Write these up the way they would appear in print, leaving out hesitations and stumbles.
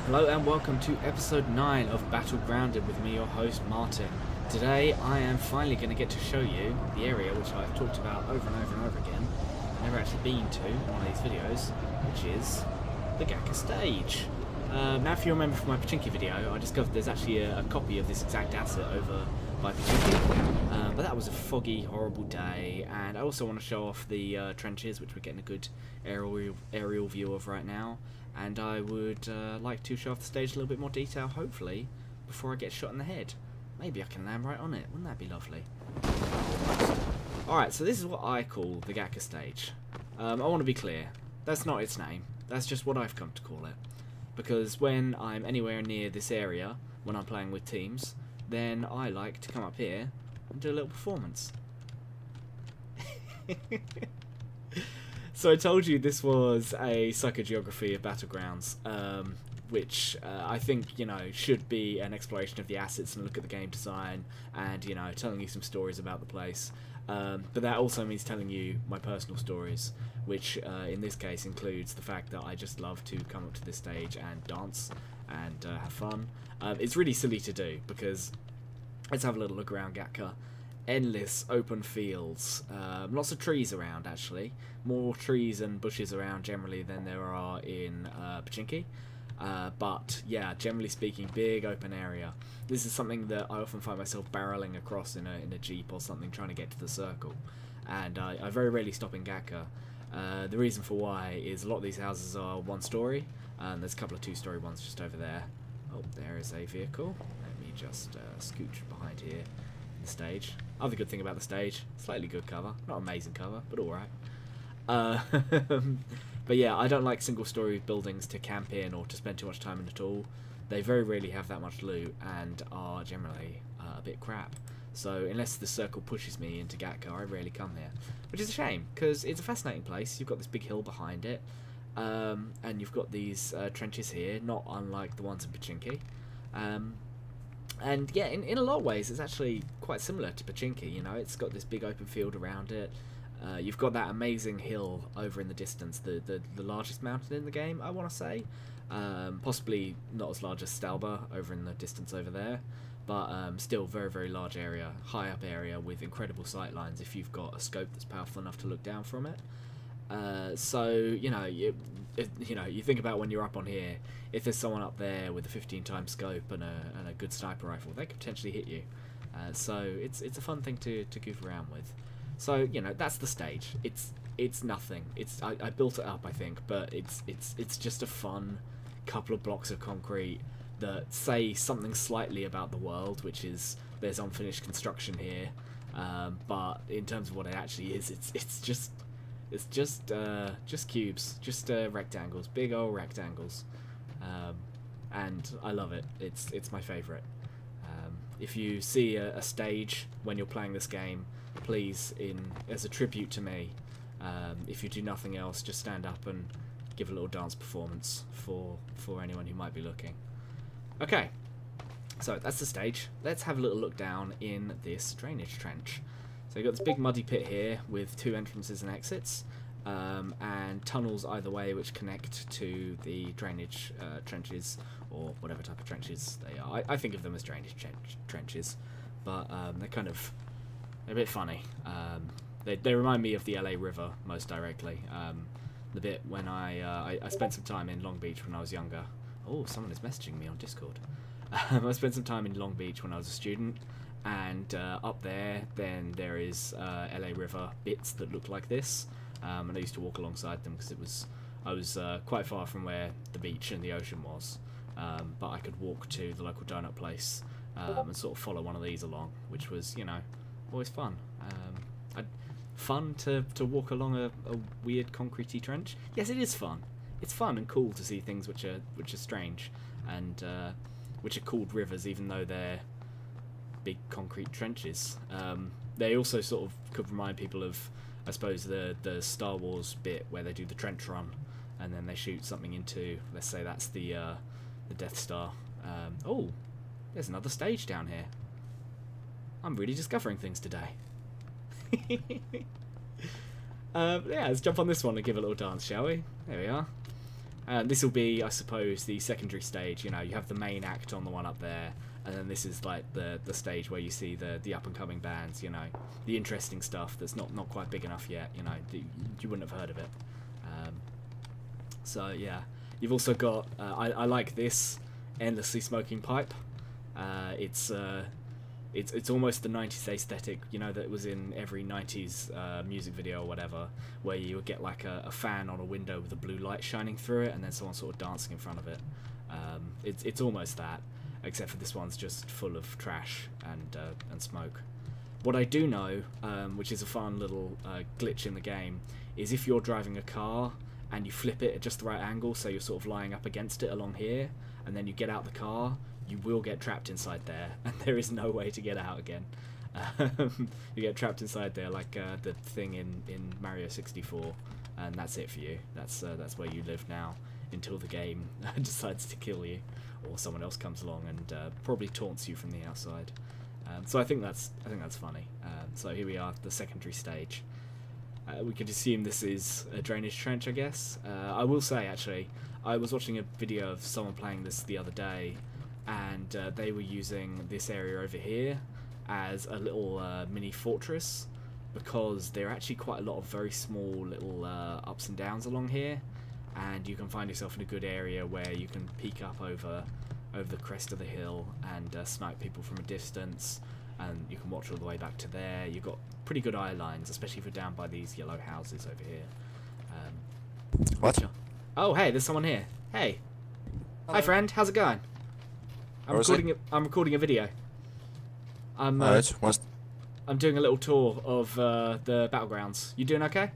Hello and welcome to episode 9 of Battlegrounded with me, your host Martin. Today I am finally going to get to show you the area which I've talked about over and over and over again, never actually been to in one of these videos, which is the Gatka Stage. Now if you remember from my Pachinki video, I discovered there's actually a copy of this exact asset over by Pachinki, but that was a foggy, horrible day, and I also want to show off the trenches, which we're getting a good aerial view of right now. And I would like to show off the stage in a little bit more detail, hopefully, before I get shot in the head. Maybe I can land right on it. Wouldn't that be lovely? Alright, so this is what I call the Gatka Stage. I want to be clear. That's not its name. That's just what I've come to call it. Because when I'm anywhere near this area, when I'm playing with teams, then I like to come up here and do a little performance. So I told you this was a psychogeography of Battlegrounds, which I think, you know, should be an exploration of the assets and look at the game design and, you know, telling you some stories about the place. But that also means telling you my personal stories, which in this case includes the fact that I just love to come up to this stage and dance and have fun. It's really silly to do because let's have a little look around Gatka. Endless open fields, lots of trees around actually, more trees and bushes around generally than there are in Pachinki, but yeah, generally speaking, big open area. This is something that I often find myself barreling across in a jeep or something, trying to get to the circle, and I very rarely stop in Gatka. The reason for why is a lot of these houses are one story, and there's a couple of two-story ones just over there. Oh, there is a vehicle. Let me just scooch behind here. Stage. Other good thing about the stage, slightly good cover, not amazing cover, but alright. But yeah, I don't like single story buildings to camp in or to spend too much time in at all. They very rarely have that much loot and are generally a bit crap. So unless the circle pushes me into Gatka, I rarely come here, which is a shame because it's a fascinating place. You've got this big hill behind it, and you've got these trenches here, not unlike the ones in Pachinki. And yeah, in a lot of ways, it's actually quite similar to Pachinki. You know, it's got this big open field around it. You've got that amazing hill over in the distance, the largest mountain in the game, I want to say. Possibly not as large as Stalba over in the distance over there, but still very, very large area, high up area with incredible sight lines if you've got a scope that's powerful enough to look down from it. So you know, you think about when you're up on here, if there's someone up there with a 15 times scope and a good sniper rifle, they could potentially hit you. So it's a fun thing to goof around with. So you know, that's the stage. It's nothing. I built it up, I think, but it's just a fun couple of blocks of concrete that say something slightly about the world, which is there's unfinished construction here. But in terms of what it actually is, it's just cubes, just rectangles, big old rectangles, and I love it. It's my favourite. If you see a stage when you're playing this game, please, as a tribute to me, if you do nothing else, just stand up and give a little dance performance for anyone who might be looking. Okay, so that's the stage. Let's have a little look down in this drainage trench. So you've got this big muddy pit here with two entrances and exits, and tunnels either way which connect to the drainage trenches, or whatever type of trenches they are. I think of them as drainage trenches, but they're a bit funny. They remind me of the LA River most directly. The bit when I spent some time in Long Beach when I was younger. Oh, someone is messaging me on Discord. I spent some time in Long Beach when I was a student, and up there then there is LA River bits that look like this, and I used to walk alongside them because I was quite far from where the beach and the ocean was, but I could walk to the local donut place and sort of follow one of these along, which was, you know, always fun. Fun to walk along a weird concretey trench. Yes, it is fun. It's fun and cool to see things which are strange and which are called rivers, even though they're big concrete trenches. They also sort of could remind people of, I suppose, the Star Wars bit where they do the trench run and then they shoot something into, let's say that's the Death Star. Oh, there's another stage down here. I'm really discovering things today. Yeah, let's jump on this one and give a little dance, shall we? There we are. This will be, I suppose, the secondary stage. You know, you have the main act on the one up there, and then this is like the stage where you see the up and coming bands. You know, the interesting stuff that's not quite big enough yet. You know, you wouldn't have heard of it. So yeah, you've also got I like this endlessly smoking pipe. It's almost the 90s aesthetic, you know, that was in every 90s music video or whatever, where you would get like a fan on a window with a blue light shining through it, and then someone sort of dancing in front of it. It's almost that, except for this one's just full of trash and smoke. What I do know, which is a fun little glitch in the game, is if you're driving a car and you flip it at just the right angle, so you're sort of lying up against it along here, and then you get out the car, you will get trapped inside there, and there is no way to get out again. You get trapped inside there like the thing in Mario 64, and that's it for you. That's where you live now until the game decides to kill you, or someone else comes along and probably taunts you from the outside. So I think that's funny. So here we are, the secondary stage. We could assume this is a drainage trench, I guess. I will say, actually, I was watching a video of someone playing this the other day, and they were using this area over here as a little mini fortress, because there are actually quite a lot of very small little ups and downs along here, and you can find yourself in a good area where you can peek up over the crest of the hill and snipe people from a distance, and you can watch all the way back to there. You've got pretty good eye lines, especially if you're down by these yellow houses over here. What? Oh, hey, there's someone here. Hey. Hello. Hi, friend. How's it going? I'm recording a video. I'm doing a little tour of the Battlegrounds. You doing okay?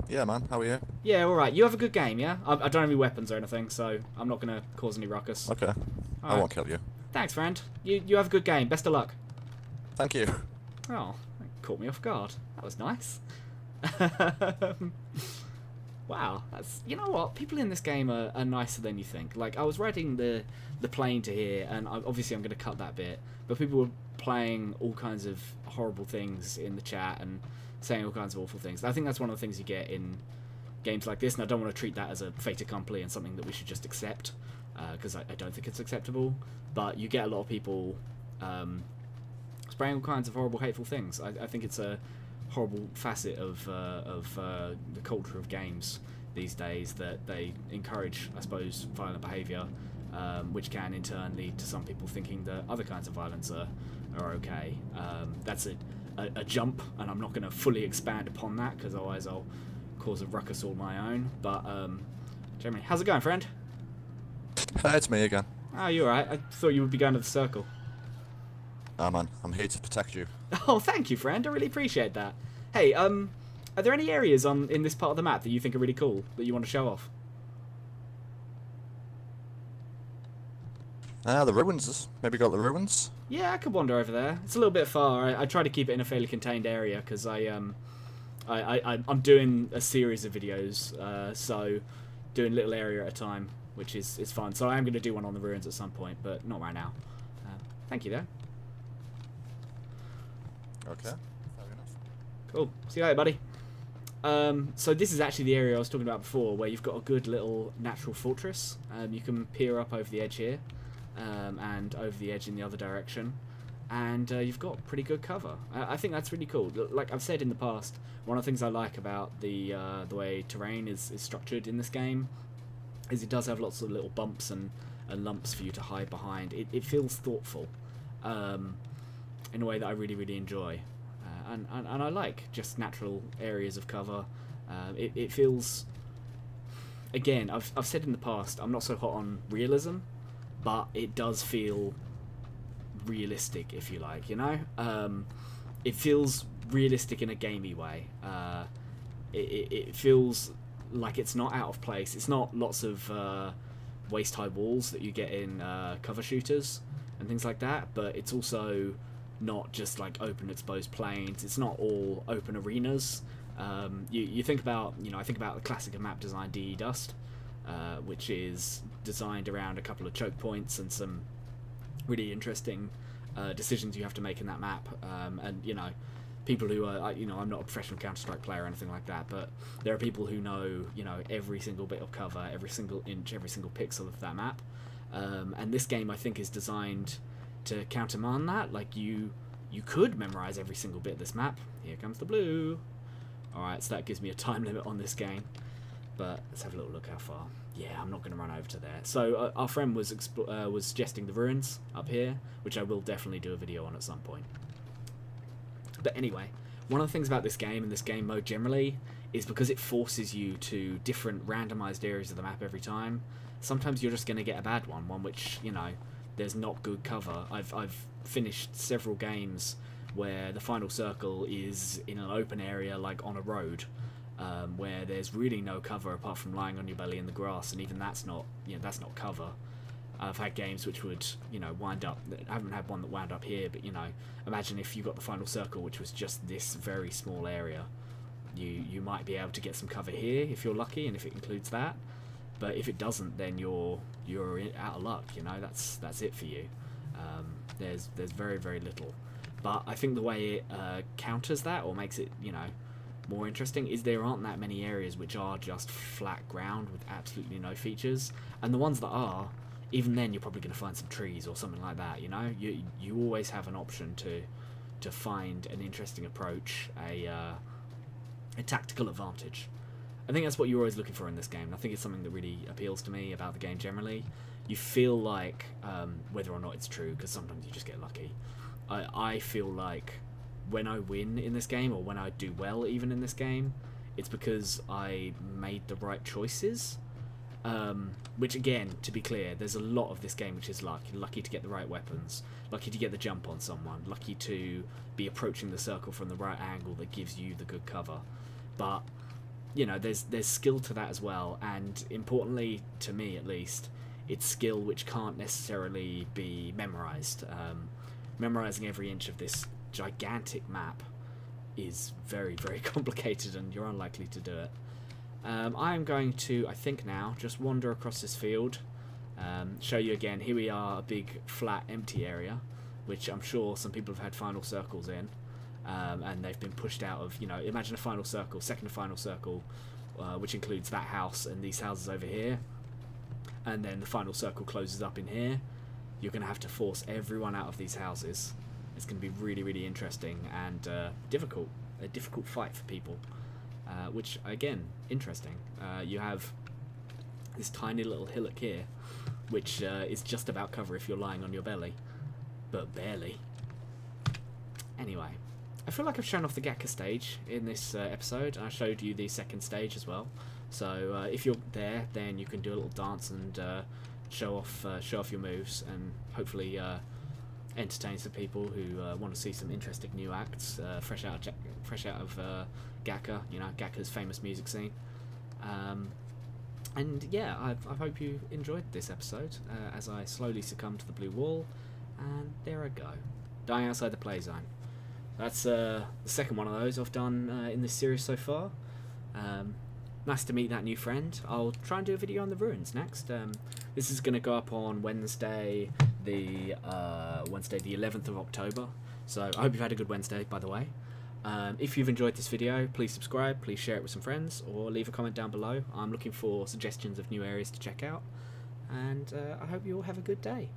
Yeah, man. How are you? Yeah, all right. You have a good game, yeah? I don't have any weapons or anything, so I'm not gonna cause any ruckus. Okay. All I right. won't kill you. Thanks, friend. You have a good game. Best of luck. Thank you. Oh, that caught me off guard. That was nice. Wow, that's, you know what? People in this game are nicer than you think. Like, I was riding the plane to here, and obviously I'm going to cut that bit, but people were playing all kinds of horrible things in the chat and saying all kinds of awful things. I think that's one of the things you get in games like this, and I don't want to treat that as a fait accompli and something that we should just accept, because I don't think it's acceptable, but you get a lot of people spraying all kinds of horrible, hateful things. I think it's a horrible facet of the culture of games these days, that they encourage, I suppose, violent behaviour, which can in turn lead to some people thinking that other kinds of violence are okay. That's a jump, and I'm not going to fully expand upon that, because otherwise I'll cause a ruckus all my own. But Jeremy, how's it going, friend? It's me again. Oh, you alright? I thought you would be going to the circle. Ah, man. I'm here to protect you. Oh, thank you, friend. I really appreciate that. Hey, are there any areas in this part of the map that you think are really cool, that you want to show off? The ruins. Maybe got the ruins? Yeah, I could wander over there. It's a little bit far. I try to keep it in a fairly contained area, because I'm doing a series of videos, so doing a little area at a time, which is fun. So I am going to do one on the ruins at some point, but not right now. Thank you, though. Okay. Fair enough. Cool. See you later, buddy. So this is actually the area I was talking about before, where you've got a good little natural fortress. You can peer up over the edge here, and over the edge in the other direction, and you've got pretty good cover. I think that's really cool. Like I've said in the past, one of the things I like about the way terrain is structured in this game is it does have lots of little bumps and lumps for you to hide behind. It feels thoughtful, in a way that I really, really enjoy. And I like just natural areas of cover. It feels, again, I've said in the past, I'm not so hot on realism, but it does feel realistic, if you like, you know? It feels realistic in a gamey way. It feels like it's not out of place. It's not lots of waist-high walls that you get in cover shooters and things like that, but it's also not just like open exposed plains. It's not all open arenas. You think about, I think about the classic of map design, DE Dust, which is designed around a couple of choke points and some really interesting decisions you have to make in that map. And people who are, I'm not a professional Counter-Strike player or anything like that, but there are people who know, every single bit of cover, every single inch, every single pixel of that map. And this game, I think, is designed to countermand that. Like, you could memorize every single bit of this map. Here comes the blue. Alright, so that gives me a time limit on this game. But let's have a little look how far. Yeah, I'm not going to run over to there. So our friend was suggesting the ruins up here, which I will definitely do a video on at some point. But anyway, one of the things about this game and this game mode generally is because it forces you to different randomized areas of the map every time. Sometimes you're just going to get a bad one which, there's not good cover. I've finished several games where the final circle is in an open area, like on a road, where there's really no cover apart from lying on your belly in the grass, and even that's not cover. I've had games which would, wind up. I haven't had one that wound up here, but imagine if you got the final circle, which was just this very small area. You might be able to get some cover here if you're lucky, and if it includes that. But if it doesn't, then you're out of luck. That's it for you. There's very, very little. But I think the way it counters that, or makes it more interesting, is there aren't that many areas which are just flat ground with absolutely no features, and the ones that are, even then you're probably going to find some trees or something like that. You always have an option to find an interesting approach, a tactical advantage. I think that's what you're always looking for in this game. I think it's something that really appeals to me about the game generally. You feel like, whether or not it's true, because sometimes you just get lucky, I feel like when I win in this game, or when I do well even in this game, it's because I made the right choices. Which, again, to be clear, there's a lot of this game which is luck. You're lucky to get the right weapons, lucky to get the jump on someone, lucky to be approaching the circle from the right angle that gives you the good cover. But there's skill to that as well, and importantly, to me at least, it's skill which can't necessarily be memorized. Memorizing every inch of this gigantic map is very, very complicated, and you're unlikely to do it. I'm going to, I think now, just wander across this field, show you again. Here we are, a big, flat, empty area, which I'm sure some people have had final circles in. And they've been pushed out of, imagine a final circle, second final circle, which includes that house and these houses over here, and then the final circle closes up in here. You're going to have to force everyone out of these houses. It's going to be really, really interesting and difficult. A difficult fight for people, which, again, interesting. You have this tiny little hillock here, which is just about cover if you're lying on your belly, but barely. Anyway. I feel like I've shown off the Gatka stage in this episode, and I showed you the second stage as well. So if you're there, then you can do a little dance and show off your moves, and hopefully entertain some people who want to see some interesting new acts, fresh out of Gatka, Gatka's famous music scene. And yeah, I hope you enjoyed this episode as I slowly succumb to the blue wall, and there I go, dying outside the play zone. That's the second one of those I've done in this series so far. Nice to meet that new friend. I'll try and do a video on the ruins next. This is going to go up on Wednesday, the 11th of October. So I hope you've had a good Wednesday, by the way. If you've enjoyed this video, please subscribe, please share it with some friends, or leave a comment down below. I'm looking for suggestions of new areas to check out. And I hope you all have a good day.